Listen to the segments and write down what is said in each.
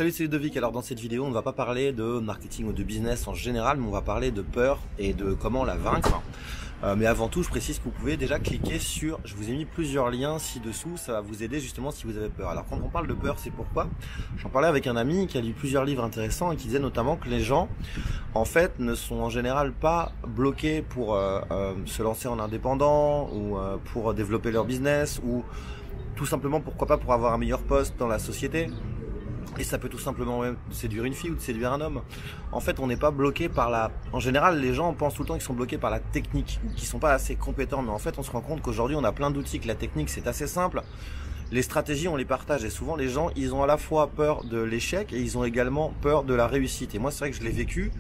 Salut, c'est Ludovic. Alors dans cette vidéo, on ne va pas parler de marketing ou de business en général, mais on va parler de peur et de comment la vaincre. Mais avant tout, je précise que vous pouvez déjà cliquer sur, je vous ai mis plusieurs liens ci-dessous, ça va vous aider justement si vous avez peur. Alors quand on parle de peur, c'est pourquoi? J'en parlais avec un ami qui a lu plusieurs livres intéressants et qui disait notamment que les gens, en fait, ne sont en général pas bloqués pour se lancer en indépendant ou pour développer leur business ou tout simplement, pourquoi pas, pour avoir un meilleur poste dans la société. Et ça peut tout simplement même séduire une fille ou de séduire un homme. En fait, on n'est pas bloqué par la... En général, les gens pensent tout le temps qu'ils sont bloqués par la technique, ou qu'ils sont pas assez compétents. Mais en fait, on se rend compte qu'aujourd'hui, on a plein d'outils, que la technique, c'est assez simple. Les stratégies, on les partage. Et souvent, les gens, ils ont à la fois peur de l'échec et ils ont également peur de la réussite. Et moi, c'est vrai que je l'ai vécu.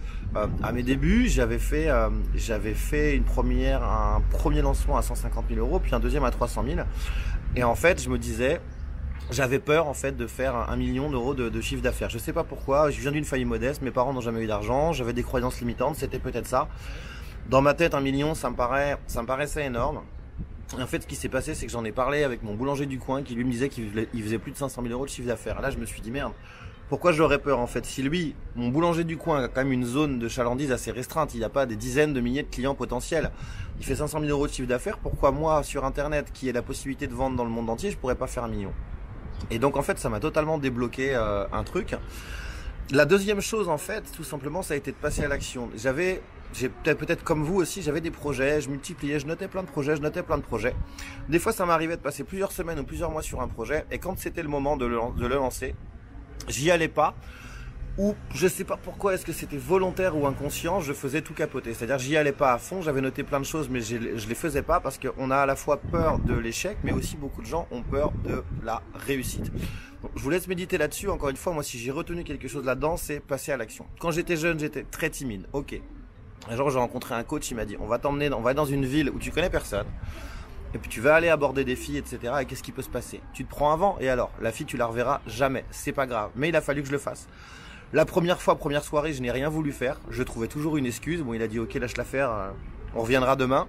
À mes débuts, j'avais fait un premier lancement à 150 000 euros, puis un deuxième à 300 000. Et en fait, je me disais... J'avais peur en fait de faire 1 million d'euros de chiffre d'affaires. Je sais pas pourquoi, je viens d'une famille modeste, mes parents n'ont jamais eu d'argent, j'avais des croyances limitantes, c'était peut-être ça. Dans ma tête, 1 million, ça me paraissait énorme. Et en fait, ce qui s'est passé, c'est que j'en ai parlé avec mon boulanger du coin qui lui me disait qu'il faisait plus de 500 000 euros de chiffre d'affaires. Là, je me suis dit merde, pourquoi j'aurais peur en fait? Si lui, mon boulanger du coin, a quand même une zone de chalandise assez restreinte, il n'y a pas des dizaines de milliers de clients potentiels, il fait 500 000 euros de chiffre d'affaires, pourquoi moi, sur Internet, qui ai la possibilité de vendre dans le monde entier, je pourrais pas faire 1 million? Et donc en fait ça m'a totalement débloqué un truc. La deuxième chose en fait, tout simplement, ça a été de passer à l'action. J'ai peut-être comme vous aussi, j'avais des projets, je multipliais, je notais plein de projets, Des fois ça m'arrivait de passer plusieurs semaines ou plusieurs mois sur un projet, et quand c'était le moment de le lancer, j'y allais pas. Ou je sais pas pourquoi, est-ce que c'était volontaire ou inconscient, je faisais tout capoter. C'est-à-dire j'y allais pas à fond, j'avais noté plein de choses mais je les faisais pas parce qu'on a à la fois peur de l'échec mais aussi beaucoup de gens ont peur de la réussite. Donc, je vous laisse méditer là-dessus. Encore une fois, moi si j'ai retenu quelque chose là-dedans, c'est passer à l'action. Quand j'étais jeune, j'étais très timide. Ok. Un jour j'ai rencontré un coach, il m'a dit on va aller dans une ville où tu connais personne. Et puis tu vas aller aborder des filles, etc. Et qu'est-ce qui peut se passer? Tu te prends un vent et alors? La fille tu la reverras jamais, c'est pas grave. Mais il a fallu que je le fasse. La première soirée, je n'ai rien voulu faire. Je trouvais toujours une excuse. Bon, il a dit, ok, lâche l'affaire, on reviendra demain.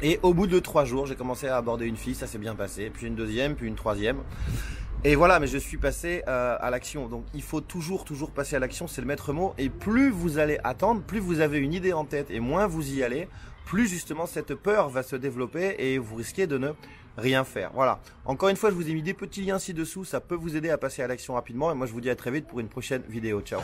Et au bout de 3 jours, j'ai commencé à aborder une fille, ça s'est bien passé. Puis une deuxième, puis une troisième. Et voilà, mais je suis passé à l'action. Donc, il faut toujours passer à l'action, c'est le maître mot. Et plus vous allez attendre, plus vous avez une idée en tête et moins vous y allez, plus justement cette peur va se développer et vous risquez de ne rien faire. Voilà. Encore une fois, je vous ai mis des petits liens ci-dessous. Ça peut vous aider à passer à l'action rapidement. Et moi, je vous dis à très vite pour une prochaine vidéo. Ciao.